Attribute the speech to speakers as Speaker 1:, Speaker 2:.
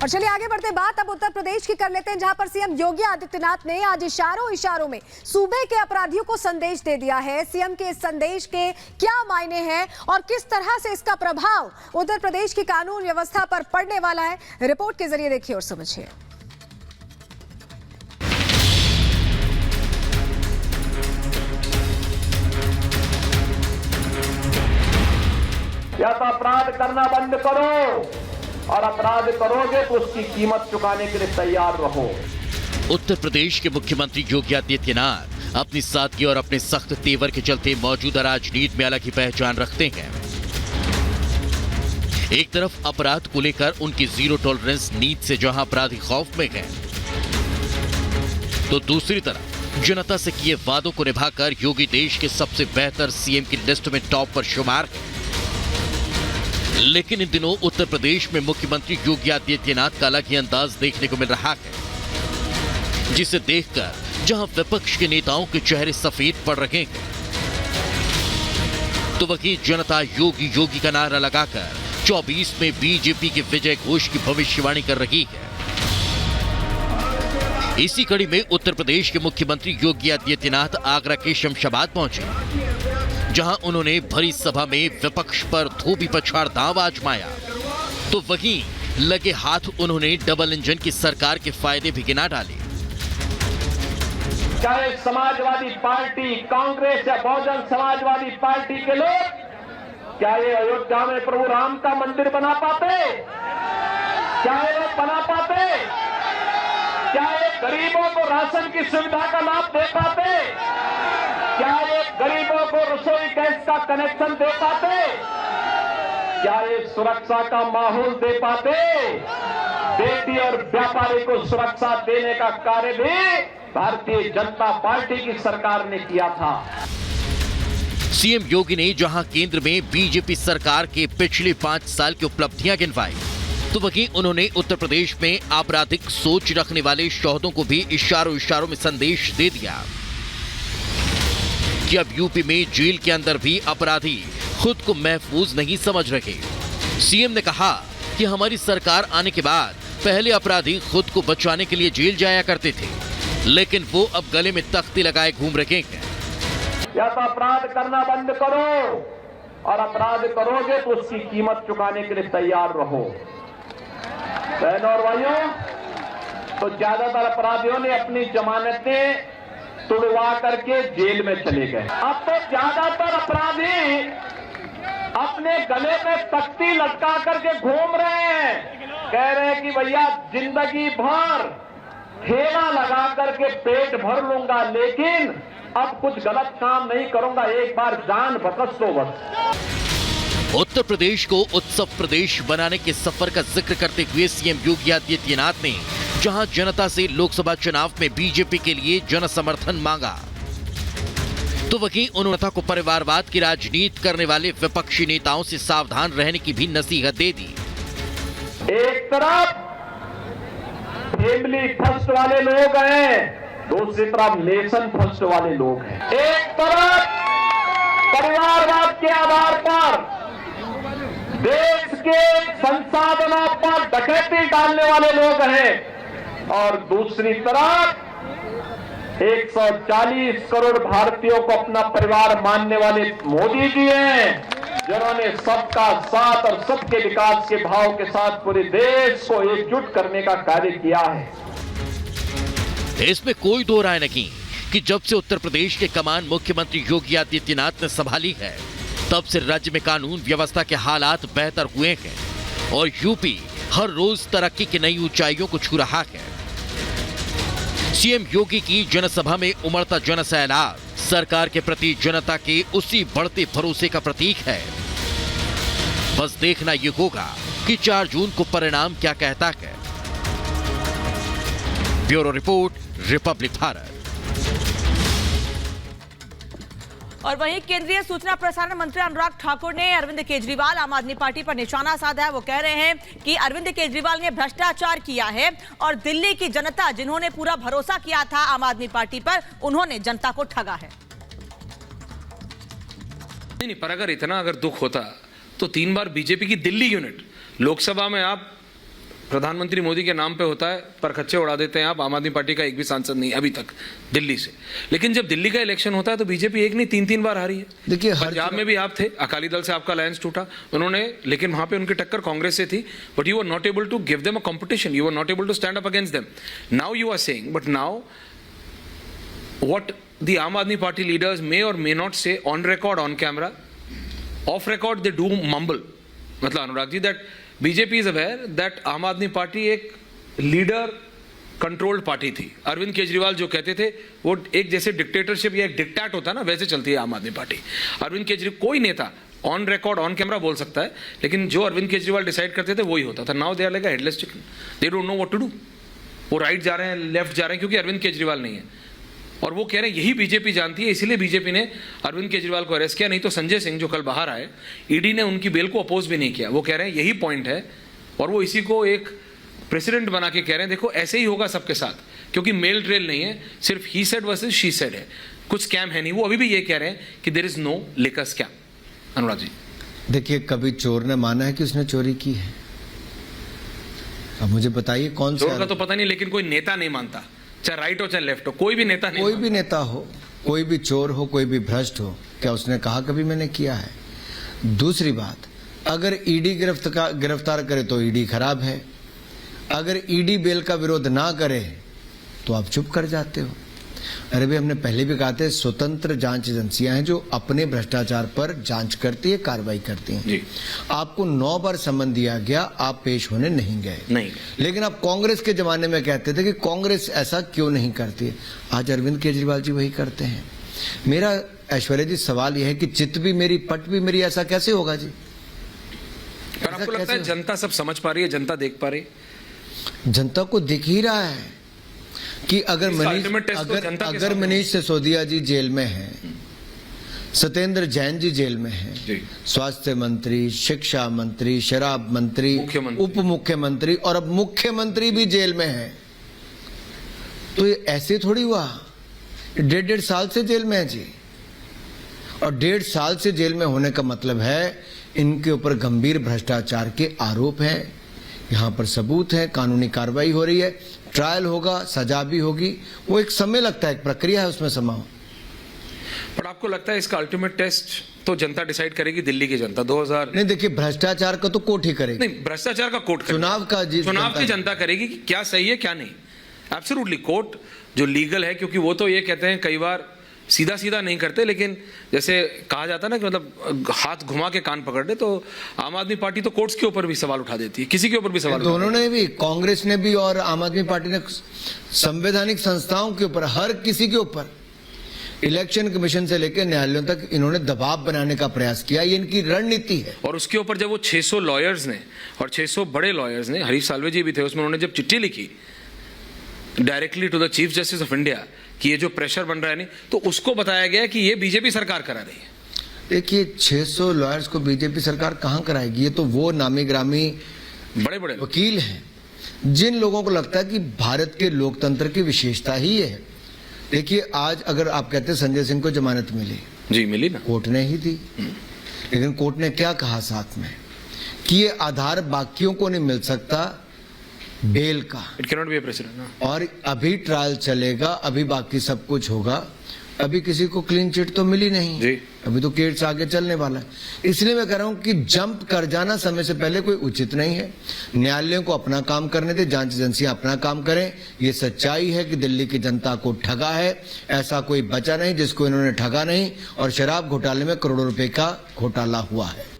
Speaker 1: और चलिए आगे बढ़ते बात अब उत्तर प्रदेश की कर लेते हैं, जहां पर सीएम योगी आदित्यनाथ ने आज इशारों में सूबे के अपराधियों को संदेश दे दिया है। सीएम के इस संदेश के क्या मायने हैं और किस तरह से इसका प्रभाव उत्तर प्रदेश की कानून व्यवस्था पर पड़ने वाला है, रिपोर्ट के जरिए देखिए और समझिए।
Speaker 2: या तो अपराध करना बंद करो और अपराध करोगे तो उसकी कीमत चुकाने के लिए तैयार रहो।
Speaker 3: उत्तर प्रदेश के मुख्यमंत्री योगी आदित्यनाथ अपनी सादगी और अपने सख्त तेवर के चलते मौजूदा राजनीति में अलग ही पहचान रखते हैं। एक तरफ अपराध को लेकर उनकी जीरो टॉलरेंस नीति से जहां अपराधी खौफ में हैं, तो दूसरी तरफ जनता से किए वादों को निभाकर योगी देश के सबसे बेहतर सीएम की लिस्ट में टॉप पर शुमार है। लेकिन इन दिनों उत्तर प्रदेश में मुख्यमंत्री योगी आदित्यनाथ का अलग ही अंदाज देखने को मिल रहा है, जिसे देखकर जहां विपक्ष के नेताओं के चेहरे सफेद पड़ रहे हैं, तो वहीं जनता योगी योगी का नारा लगाकर 24 में बीजेपी के विजय घोष की भविष्यवाणी कर रही है। इसी कड़ी में उत्तर प्रदेश के मुख्यमंत्री योगी आदित्यनाथ आगरा के शमशाबाद पहुंचे, जहां उन्होंने भरी सभा में विपक्ष पर धोबी पछाड़ दांव आजमाया, तो वहीं लगे हाथ उन्होंने डबल इंजन की सरकार के फायदे भी गिना डाले।
Speaker 2: चाहे समाजवादी पार्टी, कांग्रेस या बहुजन समाजवादी पार्टी के लोग क्या ये अयोध्या में प्रभु राम का मंदिर बना पाते? क्या ये बना पाते? क्या ये गरीबों को राशन की सुविधा का लाभ दे पाते? क्या ये गरीबों को रसोई गैस का कनेक्शन दे पाते? क्या ये सुरक्षा का माहौल दे पाते? बेटी और व्यापारी को सुरक्षा देने का कार्य भी भारतीय जनता पार्टी की सरकार ने किया था।
Speaker 3: सीएम योगी ने जहां केंद्र में बीजेपी सरकार के पिछले 5 साल की उपलब्धियां गिनवाई, तो वहीं उन्होंने उत्तर प्रदेश में आपराधिक सोच रखने वाले शौहदों को भी इशारों में संदेश दे दिया कि अब यूपी में जेल के अंदर भी अपराधी खुद को महफूज नहीं समझ रहे। सीएम ने कहा कि हमारी सरकार आने के बाद पहले अपराधी खुद को बचाने के लिए जेल जाया करते थे, लेकिन वो अब गले में तख्ती लगाए घूम रहे हैं।
Speaker 2: या तो अपराध करना बंद करो और अपराध करोगे तो उसकी कीमत चुकाने के लिए तैयार रहो। बहनों और भाइयों, तो ज्यादातर अपराधियों ने अपनी जमानतें तुड़वा करके जेल में चले गए। अब तो ज्यादातर अपराधी अपने गले में तख्ती लटका करके घूम रहे हैं, कह रहे हैं कि भैया जिंदगी भर ठेला लगा करके पेट भर लूंगा, लेकिन अब कुछ गलत काम नहीं करूंगा, एक बार जान बख्श दो बस।
Speaker 3: उत्तर प्रदेश को उत्सव प्रदेश बनाने के सफर का जिक्र करते हुए सीएम योगी आदित्यनाथ ने जहां जनता से लोकसभा चुनाव में बीजेपी के लिए जन समर्थन मांगा, तो वहीं उन्होंने जनता को परिवारवाद की राजनीति करने वाले विपक्षी नेताओं से सावधान रहने की भी नसीहत दे दी।
Speaker 2: एक तरफ फैमिली फर्स्ट वाले लोग हैं, दूसरी तरफ नेशन फर्स्ट वाले लोग हैं। एक तरफ परिवारवाद के आधार पर देश के संसाधनों पर डकैती डालने वाले लोग हैं और दूसरी तरफ 140 करोड़ भारतीयों को अपना परिवार मानने वाले मोदी जी हैं, जिन्होंने सबका साथ और सबके विकास के भाव के साथ पूरे देश को एकजुट करने का कार्य किया है।
Speaker 3: इसमें कोई दो राय नहीं कि जब से उत्तर प्रदेश के कमान मुख्यमंत्री योगी आदित्यनाथ ने संभाली है, तब से राज्य में कानून व्यवस्था के हालात बेहतर हुए हैं और यूपी हर रोज तरक्की की नई ऊंचाइयों को छू रहा है। सीएम योगी की जनसभा में उमड़ता जन सैलाब सरकार के प्रति जनता के उसी बढ़ते भरोसे का प्रतीक है। बस देखना ये होगा कि 4 जून को परिणाम क्या कहता है। Bureau report, Republic Bharat.
Speaker 4: और वहीं केंद्रीय सूचना प्रसारण मंत्री अनुराग ठाकुर ने अरविंद केजरीवाल आम आदमी पार्टी पर निशाना साधा है। वो कह रहे हैं कि अरविंद केजरीवाल ने भ्रष्टाचार किया है और दिल्ली की जनता जिन्होंने पूरा भरोसा किया था आम आदमी पार्टी पर, उन्होंने जनता को ठगा है।
Speaker 5: नहीं, पर अगर इतना दुख होता तो 3 बार बीजेपी की दिल्ली यूनिट लोकसभा में आप प्रधानमंत्री मोदी के नाम पे होता है, पर खच्चे उड़ा देते हैं आप। आम आदमी पार्टी का एक भी सांसद नहीं अभी तक दिल्ली से। लेकिन जब दिल्ली का इलेक्शन होता है तो बीजेपी एक नहीं 3-3 बार हारी है।
Speaker 6: देखिए,
Speaker 5: पंजाब में भी आप थे, अकाली दल से आपका अलायंस टूटा उन्होंने, लेकिन वहां पे उनकी टक्कर कांग्रेस से थी। But you are not able to give them a competition, you are not able to stand up against them. Now you are saying, but now what the Aam Aadmi Party leaders may or may not say on record, on camera, off record they do mumble. मतलब Anurag ji, that BJP is aware that आम आदमी party एक leader controlled party थी। अरविंद केजरीवाल जो कहते थे वो एक जैसे डिक्टेटरशिप या एक डिक्टेट होता है ना, वैसे चलती है आम आदमी पार्टी। अरविंद केजरीवाल, कोई नेता ऑन रिकॉर्ड ऑन कैमरा बोल सकता है, लेकिन जो अरविंद केजरीवाल डिसाइड करते थे वही होता था। Now they are like a headless chicken, they don't know what to do. वो राइट जा रहे हैं, लेफ्ट जा रहे हैं, क्योंकि अरविंद केजरीवाल नहीं है। और वो कह रहे हैं यही बीजेपी जानती है, इसीलिए बीजेपी ने अरविंद केजरीवाल को अरेस्ट किया। नहीं तो संजय सिंह जो कल बाहर आए, ईडी ने उनकी बेल को अपोज भी नहीं किया। वो कह रहे हैं यही पॉइंट है, और वो इसी को एक प्रेसिडेंट बना के कह रहे हैं देखो ऐसे ही होगा सबके साथ, क्योंकि मेल ट्रेल नहीं है, सिर्फ he said versus she said है, कुछ स्कैम है नहीं। वो अभी भी ये कह रहे हैं कि there is no liquor scam. Anurag ji,
Speaker 6: देखिए, कभी चोर ने माना है कि उसने चोरी की है? अब मुझे बताइए कौन सा
Speaker 5: चोर का तो पता नहीं, लेकिन कोई नेता नहीं मानता, चाहे राइट हो चाहे लेफ्ट हो, कोई भी नेता नहीं।
Speaker 6: कोई भी नेता हो, कोई भी चोर हो, कोई भी भ्रष्ट हो, क्या उसने कहा कभी मैंने किया है? दूसरी बात, अगर ईडी गिरफ्तार करे तो ईडी खराब है, अगर ईडी बेल का विरोध ना करे तो आप चुप कर जाते हो। अरे भाई, हमने पहले भी कहा था स्वतंत्र जांच एजेंसियां हैं जो अपने भ्रष्टाचार पर जांच करती है, कार्रवाई करती हैं।
Speaker 5: जी।
Speaker 6: आपको 9 बार समन दिया गया, आप पेश होने नहीं गए।
Speaker 5: नहीं।
Speaker 6: लेकिन आप कांग्रेस के जमाने में कहते थे कि कांग्रेस ऐसा क्यों नहीं करती है। आज अरविंद केजरीवाल जी वही करते हैं। मेरा ऐश्वर्या जी सवाल यह है कि चित भी मेरी पट भी मेरी, ऐसा कैसे होगा जी?
Speaker 5: पर आपको लगता है जनता सब समझ पा रही है, जनता देख पा रही?
Speaker 6: जनता को दिख ही रहा है कि अगर मनीष सिसोदिया जी जेल में हैं, सत्येंद्र जैन जी जेल में हैं, स्वास्थ्य मंत्री, शिक्षा मंत्री, शराब मंत्री, उप मुख्यमंत्री और अब मुख्यमंत्री भी जेल में हैं, तो ये ऐसे थोड़ी हुआ। 1.5 साल से जेल में है जी, और 1.5 साल से जेल में होने का मतलब है इनके ऊपर गंभीर भ्रष्टाचार के आरोप हैं। यहाँ पर सबूत है, कानूनी कार्रवाई हो रही है, ट्रायल होगा, सजा भी होगी। वो एक समय लगता है, एक प्रक्रिया है, उसमें समय।
Speaker 5: पर आपको लगता है इसका अल्टीमेट टेस्ट तो जनता डिसाइड करेगी, दिल्ली की जनता 2000?
Speaker 6: नहीं, देखिए, भ्रष्टाचार का तो कोर्ट ही करेगी।
Speaker 5: नहीं, भ्रष्टाचार का कोर्ट,
Speaker 6: चुनाव की
Speaker 5: जनता करेगी कि क्या सही है क्या नहीं। एब्सोल्युटली, कोर्ट जो लीगल है, क्योंकि वो तो ये कहते हैं कई बार सीधा सीधा नहीं करते, लेकिन जैसे कहा जाता है ना कि मतलब हाथ घुमा के कान पकड़ ले, तो आम आदमी पार्टी तो कोर्ट्स के ऊपर भी सवाल उठा देती है, किसी के ऊपर भी सवाल।
Speaker 6: दोनों ने भी, कांग्रेस ने भी और आम आदमी पार्टी ने, संवैधानिक संस्थाओं के ऊपर, हर किसी के ऊपर, इलेक्शन कमीशन से लेकर न्यायालयों तक इन्होंने दबाव बनाने का प्रयास किया। ये इनकी रणनीति है।
Speaker 5: और उसके ऊपर जब वो 600 लॉयर्स ने और 600 बड़े लॉयर्स ने, हरीश साल्वे जी भी थे उसमें, उन्होंने जब चिट्ठी लिखी directly to the chief justice of India कि ये जो प्रेशर बन रहा है नहीं, तो उसको बताया गया कि ये बीजेपी सरकार करा रही है।
Speaker 6: देखिए, 600 लॉयर्स को बीजेपी सरकार कहां कराएगी? ये तो वो नामी ग्रामी
Speaker 5: बड़े बड़े
Speaker 6: वकील हैं जिन लोगों को लगता है कि भारत के लोकतंत्र की विशेषता ही है। देखिए, आज अगर आप कहते हैं संजय सिंह को जमानत मिली, जी मिली ना, कोर्ट ने ही दी, लेकिन कोर्ट ने क्या कहा साथ में कि ये आधार बाकियों को नहीं मिल सकता बेल का,
Speaker 5: it can not be a president.
Speaker 6: और अभी ट्रायल चलेगा, अभी बाकी सब कुछ होगा, अभी किसी को क्लीन चिट तो मिली नहीं जी। अभी तो केस आगे चलने वाला है। इसलिए मैं कह रहा हूं कि जंप कर जाना समय से पहले कोई उचित नहीं है। न्यायालयों को अपना काम करने दे, जांच एजेंसियां अपना काम करें। ये सच्चाई है कि दिल्ली की जनता को ठगा है, ऐसा कोई बचा नहीं जिसको इन्होंने ठगा नहीं, और शराब घोटाले में करोड़ों रुपए का घोटाला हुआ है।